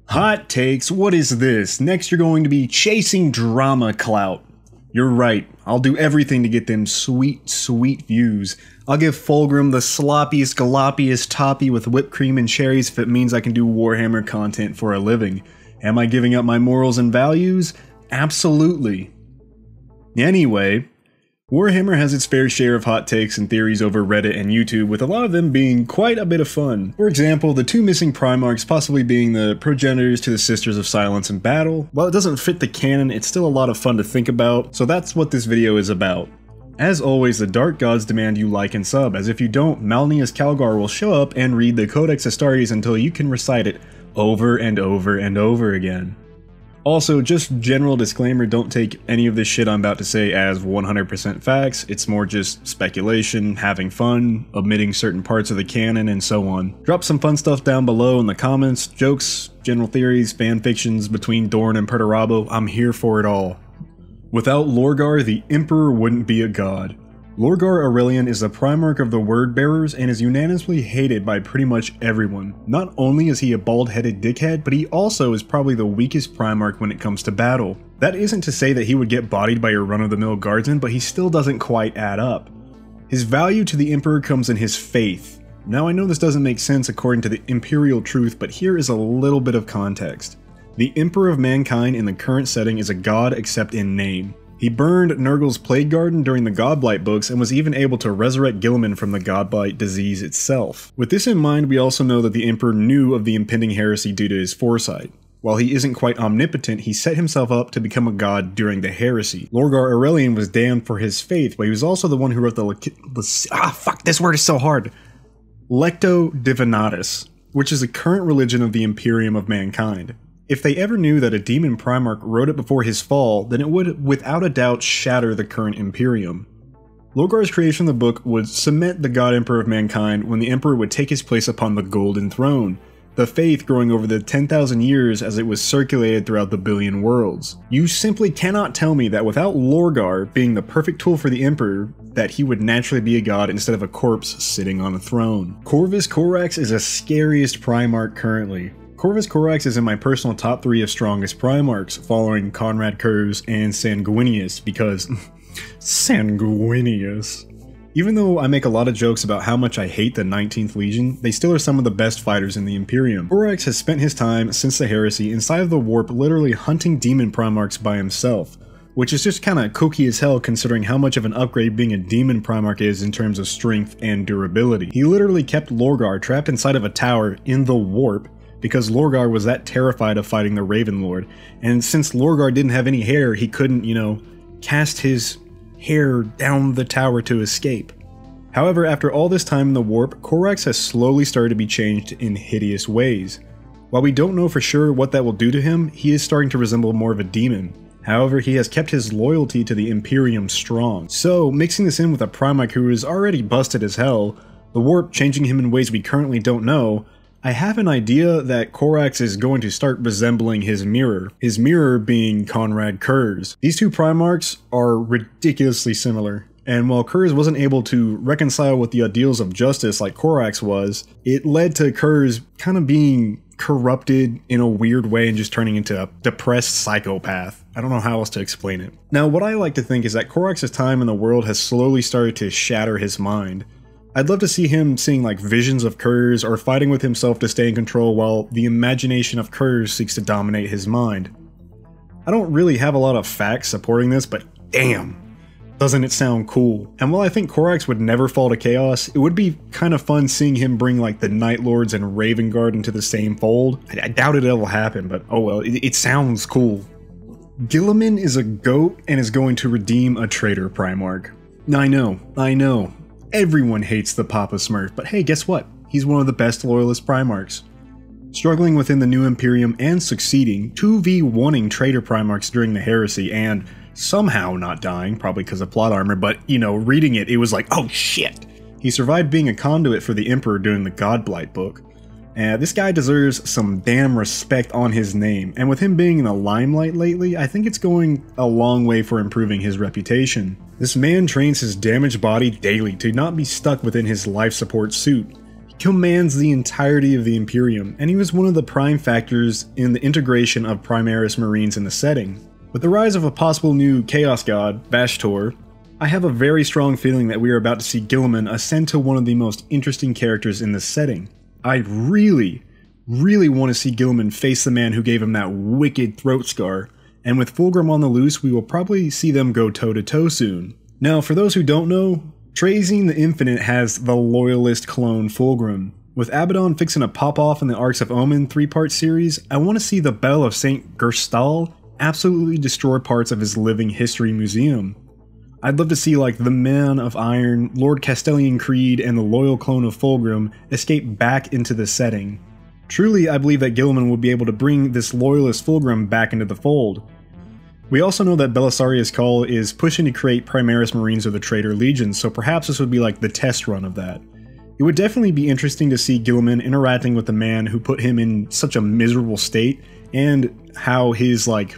Hot takes, what is this? Next you're going to be chasing drama clout. You're right, I'll do everything to get them sweet, sweet views. I'll give Fulgrim the sloppiest, galoppiest toppy with whipped cream and cherries if it means I can do Warhammer content for a living. Am I giving up my morals and values? Absolutely. Anyway, Warhammer has its fair share of hot takes and theories over Reddit and YouTube, with a lot of them being quite a bit of fun. For example, the two missing Primarchs possibly being the progenitors to the Sisters of Silence in battle. While it doesn't fit the canon, it's still a lot of fun to think about, so that's what this video is about. As always, the Dark Gods demand you like and sub, as if you don't, Malnius Calgar will show up and read the Codex Astartes until you can recite it over and over and over again. Also, just general disclaimer, don't take any of this shit I'm about to say as 100% facts, it's more just speculation, having fun, omitting certain parts of the canon, and so on. Drop some fun stuff down below in the comments, jokes, general theories, fanfictions between Dorn and Perturabo, I'm here for it all. Without Lorgar, the Emperor wouldn't be a god. Lorgar Aurelian is the Primarch of the Word Bearers and is unanimously hated by pretty much everyone. Not only is he a bald-headed dickhead, but he also is probably the weakest Primarch when it comes to battle. That isn't to say that he would get bodied by your run-of-the-mill guardsman, but he still doesn't quite add up. His value to the Emperor comes in his faith. Now I know this doesn't make sense according to the Imperial truth, but here is a little bit of context. The Emperor of Mankind in the current setting is a god except in name. He burned Nurgle's Plague Garden during the Godblight books and was even able to resurrect Gilman from the Godblight disease itself. With this in mind, we also know that the Emperor knew of the impending heresy due to his foresight. While he isn't quite omnipotent, he set himself up to become a god during the heresy. Lorgar Aurelian was damned for his faith, but he was also the one who wrote this word is so hard. Lectio Divinatus, which is the current religion of the Imperium of Mankind. If they ever knew that a demon Primarch wrote it before his fall, then it would without a doubt shatter the current Imperium. Lorgar's creation of the book would cement the God Emperor of Mankind when the Emperor would take his place upon the Golden Throne, the faith growing over the 10,000 years as it was circulated throughout the billion worlds. You simply cannot tell me that without Lorgar being the perfect tool for the Emperor, that he would naturally be a god instead of a corpse sitting on a throne. Corvus Corax is the scariest Primarch currently. Corvus Corax is in my personal top 3 of strongest Primarchs, following Conrad Curze and Sanguinius, because Sanguinius. Even though I make a lot of jokes about how much I hate the 19th Legion, they still are some of the best fighters in the Imperium. Corax has spent his time since the heresy inside of the warp literally hunting demon Primarchs by himself, which is just kinda kooky as hell considering how much of an upgrade being a demon Primarch is in terms of strength and durability. He literally kept Lorgar trapped inside of a tower in the warp because Lorgar was that terrified of fighting the Raven Lord, and since Lorgar didn't have any hair, he couldn't, cast his hair down the tower to escape. However, after all this time in the warp, Corax has slowly started to be changed in hideous ways. While we don't know for sure what that will do to him, he is starting to resemble more of a demon. However, he has kept his loyalty to the Imperium strong. So, mixing this in with a Primarch who is already busted as hell, the warp changing him in ways we currently don't know, I have an idea that Corax is going to start resembling his mirror being Conrad Curze. These two Primarchs are ridiculously similar, and while Curze wasn't able to reconcile with the ideals of justice like Corax was, it led to Curze kind of being corrupted in a weird way and just turning into a depressed psychopath. I don't know how else to explain it. Now, what I like to think is that Corax's time in the world has slowly started to shatter his mind. I'd love to see him seeing like visions of Curze or fighting with himself to stay in control while the imagination of Curze seeks to dominate his mind. I don't really have a lot of facts supporting this, but damn, doesn't it sound cool? And while I think Corax would never fall to chaos, it would be kind of fun seeing him bring like the Night Lords and Raven Guard into the same fold. I doubt it'll happen, but oh well, it sounds cool. Gilliman is a GOAT and is going to redeem a traitor Primarch. I know. Everyone hates the Papa Smurf, but hey, guess what? He's one of the best loyalist Primarchs. Struggling within the new Imperium and succeeding, 2v1ing traitor Primarchs during the heresy and somehow not dying, probably because of plot armor, but reading it was like, oh shit! He survived being a conduit for the Emperor during the Godblight book. This guy deserves some damn respect on his name, and with him being in the limelight lately, I think it's going a long way for improving his reputation. This man trains his damaged body daily to not be stuck within his life support suit. He commands the entirety of the Imperium, and he was one of the prime factors in the integration of Primaris Marines in the setting. With the rise of a possible new Chaos God, Bashtor, I have a very strong feeling that we are about to see Gilman ascend to one of the most interesting characters in this setting. I really want to see Gilman face the man who gave him that wicked throat scar, and with Fulgrim on the loose, we will probably see them go toe-to-toe soon. Now, for those who don't know, Trazyn the Infinite has the Loyalist clone Fulgrim. With Abaddon fixing to pop off in the Arcs of Omen 3-part series, I want to see the Bell of St. Gerstal absolutely destroy parts of his living history museum. I'd love to see like the Man of Iron, Lord Castellan Creed, and the loyal clone of Fulgrim escape back into the setting. Truly, I believe that Gilman will be able to bring this loyalist Fulgrim back into the fold. We also know that Belisarius Cawl is pushing to create Primaris Marines of the Traitor Legion, so perhaps this would be like the test run of that. It would definitely be interesting to see Gilman interacting with the man who put him in such a miserable state, and how his, like,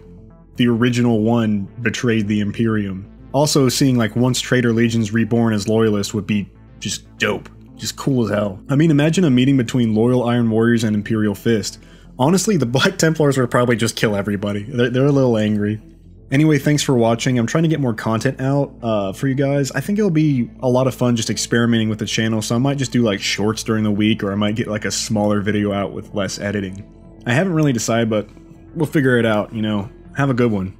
the original one betrayed the Imperium. Also, seeing like once Traitor Legions reborn as Loyalists would be just dope. Just cool as hell. I mean, imagine a meeting between loyal Iron Warriors and Imperial Fist. Honestly, the Black Templars would probably just kill everybody. They're a little angry. Anyway, thanks for watching. I'm trying to get more content out for you guys. I think it'll be a lot of fun just experimenting with the channel, so I might just do like shorts during the week, or I might get like a smaller video out with less editing. I haven't really decided, but we'll figure it out, you know. Have a good one.